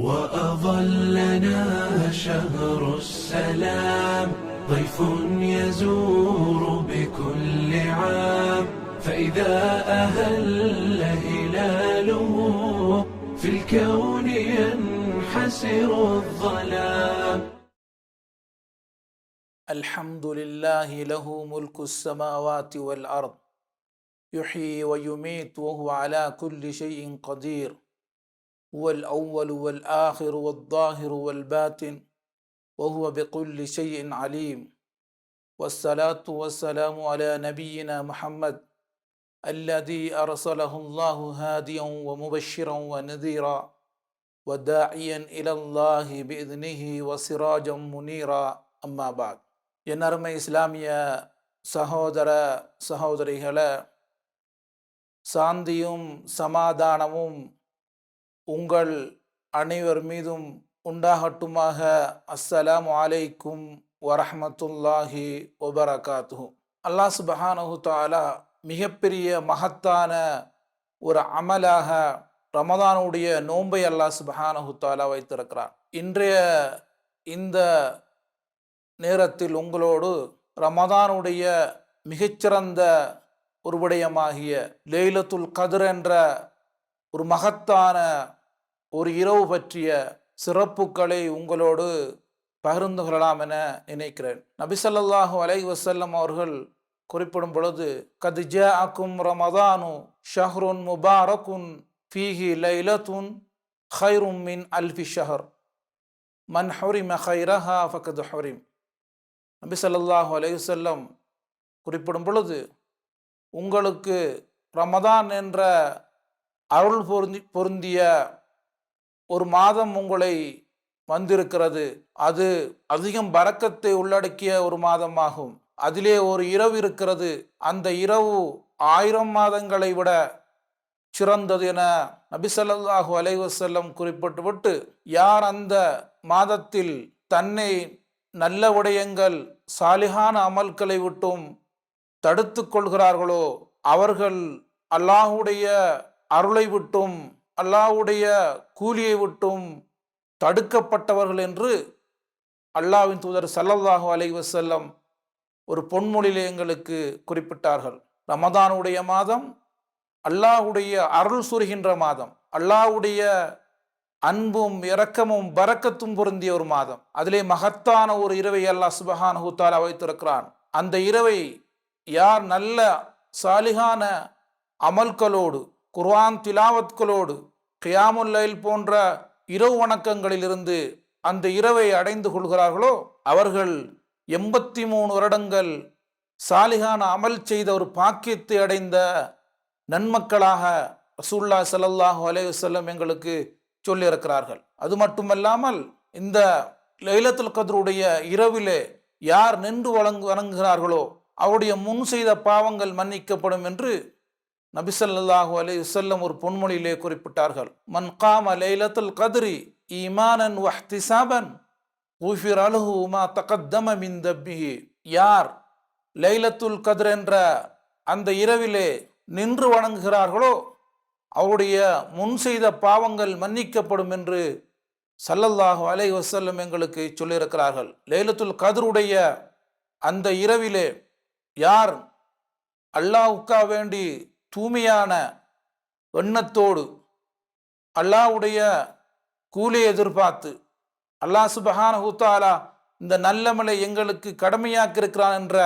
وأظلنا شهر السلام ضيف يزور بكل عام فإذا أهل هلاله في الكون ينحسر الظلام. الحمد لله له ملك السماوات والأرض يحيي ويميت وهو على كل شيء قدير هو الأول والآخر والظاهر والباطن وهو بكل شيء عليم. والصلاة والسلام على نبينا محمد الذي أرسله الله هاديا ومبشرا ونذيرا وداعيا إلى الله بإذنه وسراجا منيرا. أما بعد. என் அருமை இஸ்லாமிய சகோதர சகோதரிகளே, சாந்தியும் சமாதானமும் உங்கள் அனைவர் மீதும் உண்டாகட்டுமாக. அஸ்ஸலாமு அலைக்கும் வரஹ்மத்துல்லாஹி வபரகாத்துஹு. அல்லாஹ் சுப்ஹானஹு தஆலா மிகப்பெரிய மகத்தான ஒரு அமலாக ரமதானுடைய நோன்பை அல்லாஹ் சுப்ஹானஹு தஆலா வைத்திருக்கிறார். இன்றைய இந்த நேரத்தில் உங்களோடு ரமதானுடைய மிகச்சிறந்த ஒரு விடயமாகிய லைலத்துல் கத்ர் என்ற ஒரு மகத்தான ஒரு இரவு பற்றிய சிறப்புகளை உங்களோடு பகிர்ந்து கொள்ளலாம் என நினைக்கிறேன். நபி ஸல்லல்லாஹு அலைஹி வஸல்லம் அவர்கள் குறிப்பிடும் பொழுது, கத் ஜாஅக்கும் ரமதானு ஷஹ்ருன் முபாரக்குன் ஃபீஹி லைலத்துன் ഖൈറുம் மின் அல்ஃபி ஷஹர் மன் ஹுரிம ഖൈரஹா ஃபகத் ஹுரிம். நபி ஸல்லல்லாஹு அலைஹி வஸல்லம் குறிப்பிடும் பொழுது, உங்களுக்கு ரமதான் என்ற அருள் பொருந்திய ஒரு மாதம் உங்களை வந்திருக்கிறது. அது அதிகம் பரக்கத்தை உள்ளடக்கிய ஒரு மாதமாகும். அதிலே ஒரு இரவு இருக்கிறது. அந்த இரவு 1000 மாதங்களை விட சிறந்தது என நபி ஸல்லல்லாஹு அலைஹி வஸல்லம் குறிப்பிட்டுவிட்டு, யார் அந்த மாதத்தில் தன்னை நல்ல விடயங்கள் சாலிஹான அமல்களை விட்டும் தடுத்து கொள்கிறார்களோ அவர்கள் அல்லாஹுடைய அருளை விட்டும் அல்லாஹுடைய கூலியை விட்டும் தடுக்கப்பட்டவர்கள் என்று அல்லாஹ்வின் தூதர் ஸல்லல்லாஹு அலைஹி வஸல்லம் ஒரு பொன்மொழியிலே எங்களுக்கு குறிப்பிட்டார்கள். ரமதானுடைய மாதம் அல்லாஹுடைய அருள் சுரிகின்ற மாதம், அல்லாஹுடைய அன்பும் இரக்கமும் பரக்கத்தும் பொருந்திய ஒரு மாதம். அதிலே மகத்தான ஒரு இரவை அல்லாஹ் சுப்ஹானஹு தஆலா வைத்திருக்கிறான். அந்த இரவை யார் நல்ல சாலிஹான அமல்களோடு, குர்ஆன் திலாவத்களோடு, கியாமுல் லைல் போன்ற இரவு வணக்கங்களிலிருந்து அந்த இரவை அடைந்து கொள்கிறார்களோ அவர்கள் 83 வருடங்கள் சாலிஹான அமல் செய்த ஒரு பாக்கியத்தை அடைந்த நன்மக்களாக ரசூலுல்லாஹி ஸல்லல்லாஹு அலைஹி வஸல்லம் எங்களுக்கு சொல்லியிருக்கிறார்கள். அது மட்டுமல்லாமல் இந்த லைலத்துல் கத்ருடைய இரவிலே யார் நின்று வணங்குகிறார்களோ அவருடைய முன் செய்த பாவங்கள் மன்னிக்கப்படும் என்று நபி ஸல்லல்லாஹு அலைஹி வஸல்லம் ஒரு பொன்மொழியிலே குறிப்பிட்டார்கள். மன் காம லைலத்துல் கத்ரி ஈமானன் வஹ்திசாபன் குஃபிர லஹு மா தகத்தம மின் தப்பிஹி. யார் லைலத்துல் கத்ர் என்ற அந்த இரவிலே நின்று வணங்குகிறார்களோ அவருடைய முன் செய்த பாவங்கள் மன்னிக்கப்படும் என்று ஸல்லல்லாஹு அலைஹி வஸல்லம் எங்களுக்கு சொல்லியிருக்கிறார்கள். லைலத்துல் கத்ருடைய அந்த இரவிலே யார் அல்லாஹ்வுக்கா வேண்டி தூய்மையான எண்ணத்தோடு அல்லாஹ்வுடைய கூலியை எதிர்பார்த்து, அல்லாஹ் சுப்ஹானஹு தஆலா இந்த நல்லமலை எங்களுக்கு கடமையாக்கி இருக்கிறான் என்ற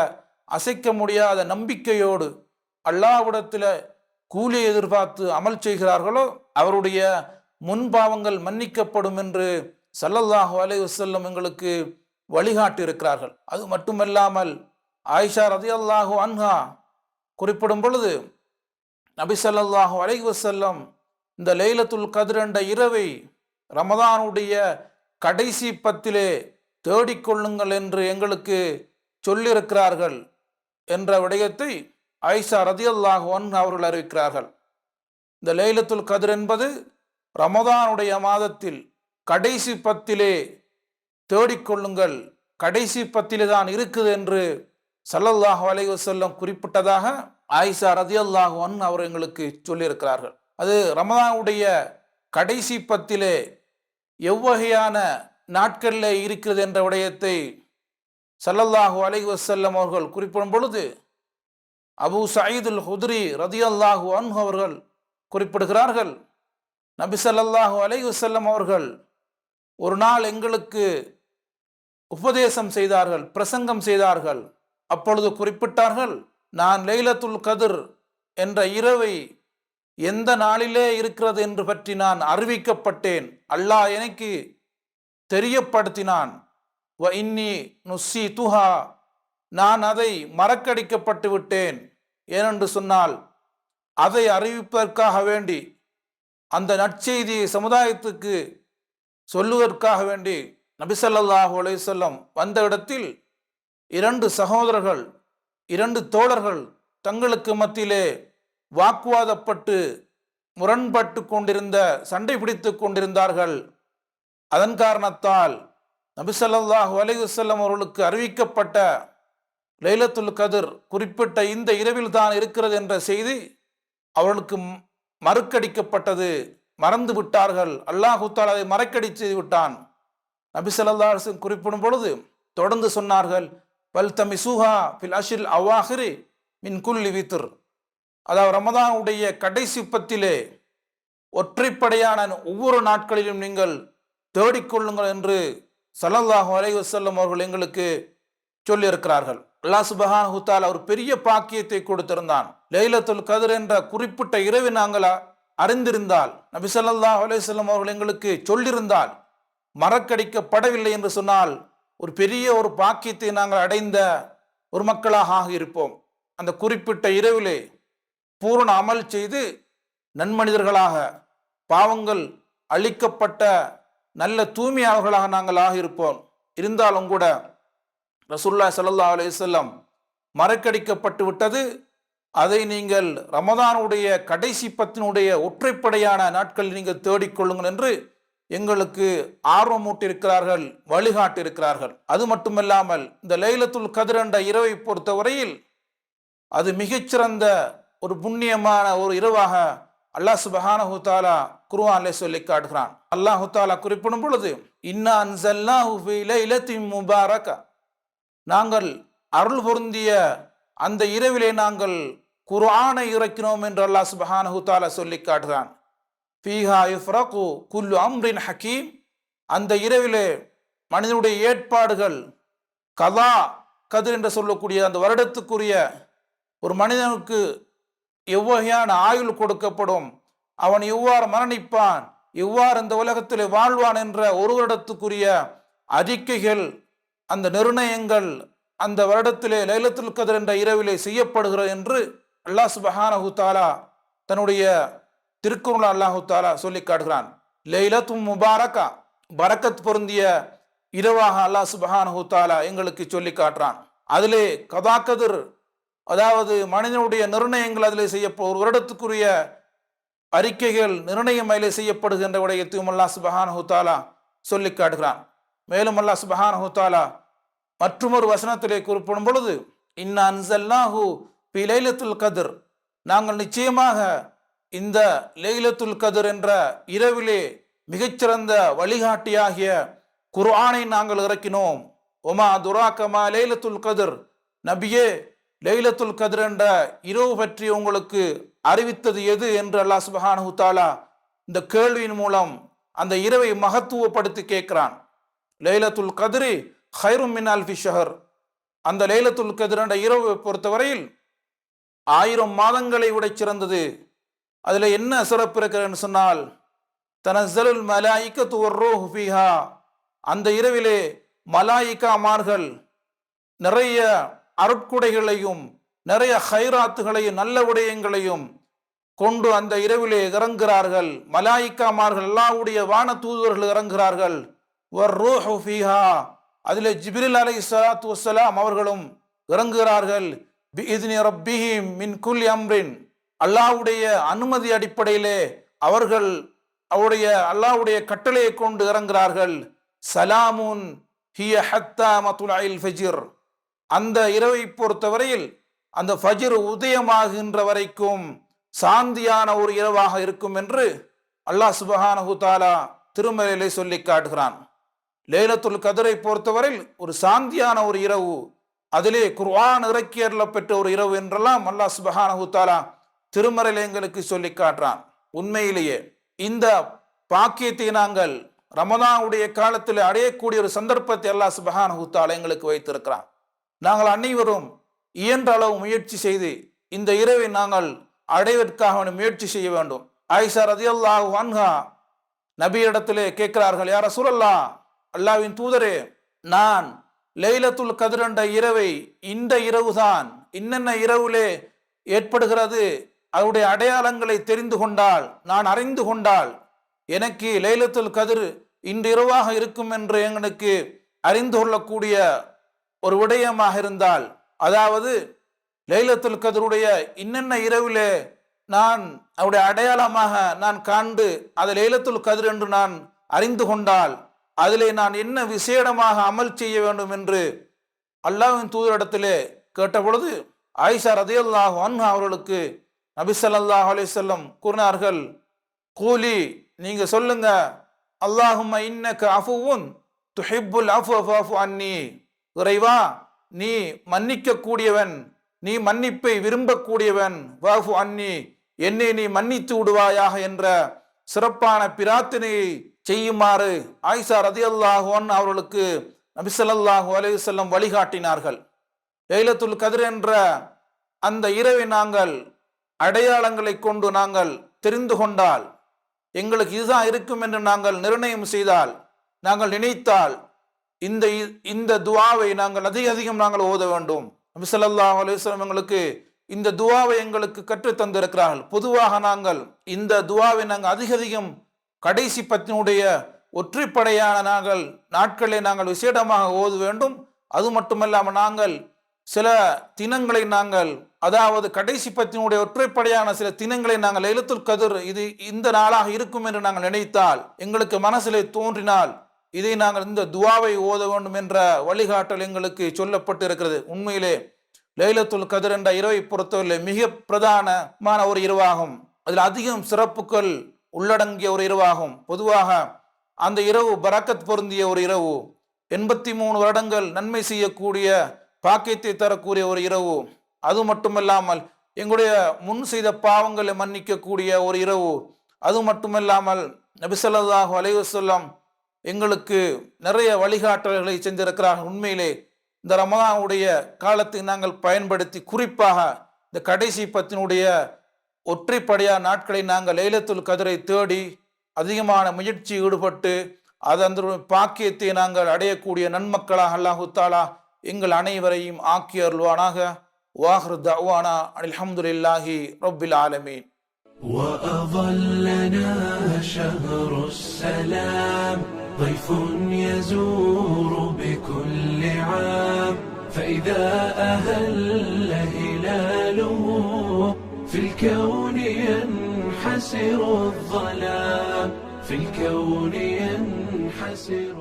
அசைக்க முடியாத நம்பிக்கையோடு அல்லாஹ்விடத்தில் கூலியை எதிர்பார்த்து அமல் செய்கிறார்களோ அவருடைய முன்பாவங்கள் மன்னிக்கப்படும் என்று ஸல்லல்லாஹு அலைஹி வஸல்லம் எங்களுக்கு வழிகாட்டி இருக்கிறார்கள். அது மட்டுமல்லாமல் ஆயிஷா ரலியல்லாஹு அன்ஹா குறிப்பிடும் பொழுது, நபி ஸல்லல்லாஹு அலைஹி வஸல்லம் இந்த லைலத்துல் கத்ர் என்ற இரவை ரமதானுடைய கடைசி 10 தேடிக்கொள்ளுங்கள் என்று எங்களுக்கு சொல்லியிருக்கிறார்கள் என்ற விடயத்தை ஆயிஷா ரலியல்லாஹு அன்ஹா அவர்கள் அறிவிக்கிறார்கள். இந்த லைலத்துல் கத்ர் என்பது ரமதானுடைய மாதத்தில் கடைசி 10 தேடிக்கொள்ளுங்கள், கடைசி 10 தான் இருக்குது என்று ஸல்லல்லாஹு அலைஹி வஸல்லம் குறிப்பிட்டதாக ஆயிஷா ரலியல்லாஹு அன்ஹா அவர் எங்களுக்கு சொல்லியிருக்கிறார்கள். அது ரமதானுடைய கடைசி 10 எவ்வகையான நாட்களில் இருக்கிறது என்ற விடயத்தை ஸல்லல்லாஹு அலைஹி வஸல்லம் அவர்கள் குறிப்பிடும் பொழுது அபூ சயீதுல் ஹுத்ரி ரதியல்லாஹு அன்ஹு அவர்கள் குறிப்பிடுகிறார்கள், நபி ஸல்லல்லாஹு அலைஹி வஸல்லம் அவர்கள் ஒரு நாள் எங்களுக்கு உபதேசம் செய்தார்கள், பிரசங்கம் செய்தார்கள். அப்பொழுது குறிப்பிட்டார்கள், நான் லைலத்துல் கத்ர் என்ற இரவை எந்த நாளிலே இருக்கிறது என்று பற்றி நான் அறிவிக்கப்பட்டேன், அல்லாஹ் எனக்கு தெரியப்படுத்தினான். வ இன்னி நுஸ்ஸீதுஹா, நான் அதை மறக்கடிக்கப்பட்டு விட்டேன். ஏனென்று சொன்னால் அதை அறிவிப்பதற்காக வேண்டி, அந்த நற்செய்தியை சமுதாயத்துக்கு சொல்லுவதற்காக வேண்டி நபி ஸல்லல்லாஹு அலைஹி வஸல்லம் வந்த இடத்தில் இரண்டு சகோதரர்கள், இரண்டு தோழர்கள் தங்களுக்கு மத்தியிலே வாக்குவாதப்பட்டு முரண்பட்டு கொண்டிருந்த, சண்டை பிடித்து கொண்டிருந்தார்கள். அதன் காரணத்தால் நபி ஸல்லல்லாஹு அலைஹி வஸல்லம் அவர்களுக்கு அறிவிக்கப்பட்ட லைலத்துல் கத்ர் குறிப்பிட்ட இந்த இரவில் தான் இருக்கிறது என்ற செய்தி அவர்களுக்கு மறுக்கடிக்கப்பட்டது. மறந்து விட்டார்கள். அல்லாஹு தஆலா அதை மறக்கடி செய்து விட்டான். நபி ஸல்லல்லாஹு அலைஹி வஸல்லம் குறிப்பிடும் பொழுது தொடர்ந்து சொன்னார்கள், வல் தமிசுஹா ஃபில் அஷ்ரில் அவாஹிரி மின் குல்லி வித்ர், அதாவது ரமதானுடைய கடைசி பத்திலே ஒற்றைப்படையான ஒவ்வொரு நாட்களிலும் நீங்கள் தேடிக்கொள்ளுங்கள் என்று ஸல்லல்லாஹு அலைஹி வஸல்லம் அவர்கள் எங்களுக்கு சொல்லியிருக்கிறார்கள். அல்லாஹ் சுப்ஹானஹு தஆலா ஒரு பெரிய பாக்கியத்தை கொடுத்திருந்தான். லைலத்துல் கத்ர் என்ற குறிப்பிட்ட இரவை நாங்கள் அறிந்திருந்தால், நபி ஸல்லல்லாஹு அலைஹி வஸல்லம் அவர்கள் எங்களுக்கு சொல்லியிருந்தால், மறக்கடிக்கப்படவில்லை என்று சொன்னால் ஒரு பெரிய ஒரு பாக்கியத்தை நாங்கள் அடைந்த ஒரு மக்களாக ஆகியிருப்போம். அந்த குறிப்பிட்ட இரவிலே பூரண அமல் செய்து நன்மனிதர்களாக, பாவங்கள் அழிக்கப்பட்ட நல்ல தூய்மையாளர்களாக நாங்கள் ஆகியிருப்போம். இருந்தாலும் கூட ரசூலுல்லாஹி ஸல்லல்லாஹு அலைஹி வஸல்லம் மறக்கடிக்கப்பட்டு விட்டது. அதை நீங்கள் ரமதானுடைய கடைசி பத்தினுடைய ஒற்றைப்படையான நாட்களில் நீங்கள் தேடிக்கொள்ளுங்கள் என்று எங்களுக்கு ஆர்வமூட்டியிருக்கிறார்கள், வழிகாட்டியிருக்கிறார்கள். அது மட்டுமல்லாமல் இந்த லைலத்துல் கத்ர் என்ற இரவை பொறுத்தவரையில் அது மிகச்சிறந்த ஒரு புண்ணியமான ஒரு இரவாக அல்லாஹ் சுப்ஹானஹு தஆலா குர்ஆனிலே சொல்லி காட்டுகிறான். அல்லாஹு தஆலா குறிப்பிடும் பொழுது, இன்னா அன்ஸல்னாஹு ஃபீ லைலத்தின் முபாரகா, நாங்கள் அருள் பொருந்திய அந்த இரவிலே நாங்கள் குர்ஆனை இறக்கினோம் என்று அல்லாஹ் சுப்ஹானஹு தஆலா சொல்லி காட்டுகிறான். ஃபீஹா யுஃப்ரகு குல்லு அம்ரின் ஹக்கீம், அந்த இரவிலே மனிதனுடைய ஏற்பாடுகள், கதா கதிர் என்று சொல்லக்கூடிய அந்த வருடத்துக்குரிய ஒரு மனிதனுக்கு எவ்வகையான ஆயுள் கொடுக்கப்படும், அவன் எவ்வாறு மரணிப்பான், எவ்வாறு இந்த உலகத்தில் வாழ்வான் என்ற ஒரு வருடத்துக்குரிய அறிக்கைகள், அந்த நிர்ணயங்கள் அந்த வருடத்திலே லைலத்துல் கத்ர் என்ற இரவிலே செய்யப்படுகிறது என்று அல்லாஹ் சுப்ஹானஹு தஆலா தன்னுடைய திருக்குர்ஆனில் அல்லாஹு தஆலா சொல்லி காட்டுகிறான். லைலத்தும் முபாரகா, பரக்கத் பொருந்திய இரவாக அல்லாஹ் சுப்ஹானஹு தஆலா எங்களுக்கு சொல்லி காட்டுறான். அதிலே கதா கதிர், அதாவது மனிதனுடைய நிர்ணயங்கள் அதிலே ஒரு வருடத்துக்குரிய அறிக்கைகள் நிர்ணயம் அதிலே செய்யப்படுகின்ற விடயத்தையும் அல்லாஹ் சுப்ஹானஹு தஆலா சொல்லி காட்டுகிறான். மேலும் அல்லாஹ் சுப்ஹானஹு தஆலா மற்றொரு வசனத்திலே குறிப்பிடும் பொழுது, இன்னா அன்ஸல்னாஹு ஃபீ லைலத்துல் கத்ர், நாங்கள் நிச்சயமாக இந்த லைலத்துல் கத்ர் என்ற இரவிலே மிகச்சிறந்த வழிகாட்டியாகிய குர்ஆனை நாங்கள் இறக்கினோம். ஒமா துராக மா லைலத்துல் கத்ர், நபியே லைலத்துல் கத்ர் என்ற இரவு பற்றி உங்களுக்கு அறிவித்தது எது என்று அல்லாஹ் சுப்ஹானஹு தஆலா இந்த கேள்வியின் மூலம் அந்த இரவை மகத்துவப்படுத்தி கேட்கிறான். லைலத்துல் கத்ரி ஹைரும் மின் அல்ஃபி ஷஹர், அந்த லைலத்துல் கத்ர் என்ற இரவு பொறுத்தவரையில் 1000 மாதங்களை விட சிறந்தது. அதில் என்ன சிறப்பு இருக்கிறன்னு சொன்னால், தனஸ்ஸலுல் மலாயிகத்து வர்ரூஹு ஃபீஹா, அந்த இரவிலே மலாயிகாமார்கள் நிறைய அருட்குடைகளையும் நிறைய ஹைராத்துகளையும் நல்ல விடயங்களையும் கொண்டு அந்த இரவிலே இறங்குகிறார்கள். மலாயிகாமார்கள், அல்லாஹ்வுடைய வான தூதுவர்கள் இறங்குகிறார்கள். வர்ரூஹு ஃபீஹா, அதிலே ஜிப்ரீல் அலைஹிஸ்ஸலாத்து வஸ்ஸலாம் அவர்களும் இறங்குகிறார்கள். பிஇذن ரப்பிஹிம் மின் குல்லி அம்ரின், அல்லாஹ்வுடைய அனுமதி அடிப்படையிலே அவர்கள் அல்லாஹ்வுடைய கட்டளையை கொண்டு இறங்குகிறார்கள். சலாமுன் ஹிய ஹத்தா மத்லஇல் ஃபஜ்ர், அந்த இரவை பொறுத்தவரையில் அந்த ஃபஜ்ர் உதயமாகின்ற வரைக்கும் சாந்தியான ஒரு இரவாக இருக்கும் என்று அல்லாஹ் சுப்ஹானஹு தஆலா திருமறையிலே சொல்லி காட்டுகிறான். லைலத்துல் கத்ரை பொறுத்தவரையில் ஒரு சாந்தியான ஒரு இரவு, அதிலே குர்ஆன் இறக்கி அருளப் பெற்ற ஒரு இரவு என்றெல்லாம் அல்லாஹ் சுப்ஹானஹு தஆலா திருமறையிலே எங்களுக்கு சொல்லி காட்டுறான். உண்மையிலேயே இந்த பாக்கியத்தை நாங்கள் ரமதானுடைய காலத்தில் அடையக்கூடிய ஒரு சந்தர்ப்பத்தை அல்லாஹ் சுப்ஹானஹு தஆலா எங்களுக்கு வைத்திருக்கிறான். நாங்கள் அனைவரும் இயன்ற அளவு முயற்சி செய்து இந்த இரவை நாங்கள் அடைவதற்காக முயற்சி செய்ய வேண்டும். ஆயிஷா ரலியல்லாஹு அன்ஹா நபியிடத்திலே கேட்கிறார்கள், யா ரசூலல்லாஹ், அல்லாஹ்வின் தூதரே, நான் லைலத்துல் கத்ர் என்ற இரவை, இந்த இரவுதான் இன்னென்ன இரவுலே ஏற்படுகிறது, அவருடைய அடையாளங்களை தெரிந்து கொண்டால், நான் அறிந்து கொண்டால், எனக்கு லைலத்துல் கத்ர் இன்று இரவாக இருக்கும் என்று எங்களுக்கு அறிந்து கொள்ளக்கூடிய ஒரு விடயமாக இருந்தால், அதாவது லைலத்துல் கத்ருடைய இன்னென்ன இரவிலே நான் அவருடைய அடையாளமாக நான் காண்டு அதை லைலத்துல் கத்ர் என்று நான் அறிந்து கொண்டால், அதிலே நான் என்ன விசேடமாக அமல் செய்ய வேண்டும் என்று அல்லாஹ்வின் தூதரிடத்திலே கேட்டபொழுது ஆயிஷா ரலியல்லாஹு அன்ஹா அவர்களுக்கு நபி ஸல்லல்லாஹு அலைஹி வஸல்லம் கூறினார்கள், கூலி, நீங்க சொல்லுங்க, அல்லாஹும்ம இன்னக அஃபுவுன் துஹிப்புல் அஃவ ஃபஃபு அன்னி, இறைவா, நீ மன்னிக்க கூடியவன், நீ மன்னிப்பை விரும்பக்கூடியவன், வஃபு அன்னி, என்னை நீ மன்னித்து விடுவாயாக என்ற சிறப்பான பிரார்த்தனையை செய்யுமாறு ஆயிஷா ரலியல்லாஹு அன்ஹா அவர்களுக்கு நபி ஸல்லல்லாஹு அலைஹி வஸல்லம் வழிகாட்டினார்கள். லைலத்துல் கத்ர் என்ற அந்த இரவை நாங்கள் அடையாளங்களை கொண்டு நாங்கள் தெரிந்து கொண்டால், எங்களுக்கு இதுதான் இருக்கும் என்று நாங்கள் நிர்ணயம் செய்தால், நாங்கள் நினைத்தால், இந்த துஆவை நாங்கள் அதிகம் நாங்கள் ஓத வேண்டும். நபி ஸல்லல்லாஹு அலைஹி வஸல்லம் எங்களுக்கு இந்த துஆவை எங்களுக்கு கற்றுத் தந்திருக்கிறார்கள். பொதுவாக நாங்கள் இந்த துஆவை நாங்கள் அதிகம் கடைசி பத்தினுடைய ஒற்றைப்படையான நாட்களை நாங்கள் விசேடமாக ஓத வேண்டும். அது மட்டுமல்லாமல் நாங்கள் சில தினங்களை நாங்கள், அதாவது கடைசி பத்தினுடைய ஒற்றைப்படையான சில தினங்களை நாங்கள் லைலத்துல் கத்ர் இது இந்த நாளாக இருக்கும் என்று நாங்கள் நினைத்தால், எங்களுக்கு மனசிலே தோன்றினால், இதை நாங்கள் இந்த துஆவை ஓத வேண்டும் என்ற வழிகாட்டல் எங்களுக்கு சொல்லப்பட்டு இருக்கிறது. உண்மையிலே லைலத்துல் கத்ர் என்ற இரவை பொறுத்தவரை மிக பிரதானமான ஒரு இரவாகும். அதில் அதிகம் சிறப்புகள் உள்ளடங்கிய ஒரு இரவாகும். பொதுவாக அந்த இரவு பரக்கத் பொருந்திய ஒரு இரவு, 83 வருடங்கள் நன்மை செய்யக்கூடிய பாக்கியத்தை தரக்கூடிய ஒரு இரவு. அது மட்டுமல்லாமல் எங்களுடைய முன் செய்த பாவங்களை மன்னிக்கக்கூடிய ஒரு இரவு. அது மட்டுமல்லாமல் நபி ஸல்லல்லாஹு அலைஹி வஸல்லம் எங்களுக்கு நிறைய வழிகாட்டல்களை செஞ்சிருக்கிறார்கள். உண்மையிலே இந்த ரமதானுடைய காலத்தை நாங்கள் பயன்படுத்தி, குறிப்பாக இந்த கடைசி பத்தினுடைய ஒற்றைப்படையா நாட்களை நாங்கள் லைலத்துல் கத்ரை தேடி அதிகமான முயற்சி ஈடுபட்டு அந்த பாக்கியத்தை நாங்கள் அடையக்கூடிய நன்மக்களாக அல்லாஹு தஆலா எங்கள் அனைவரையும் ஆக்கி அருள்வானாக. வாஹிரு தஅவானா அல்ஹம்துலில்லாஹி ரப்பில் ஆலமீன். وأظلنا شهر السلام ضيف يزور بكل عام فإذا أهل هلاله في الكون ينحسر الظلام في الكون ينحسر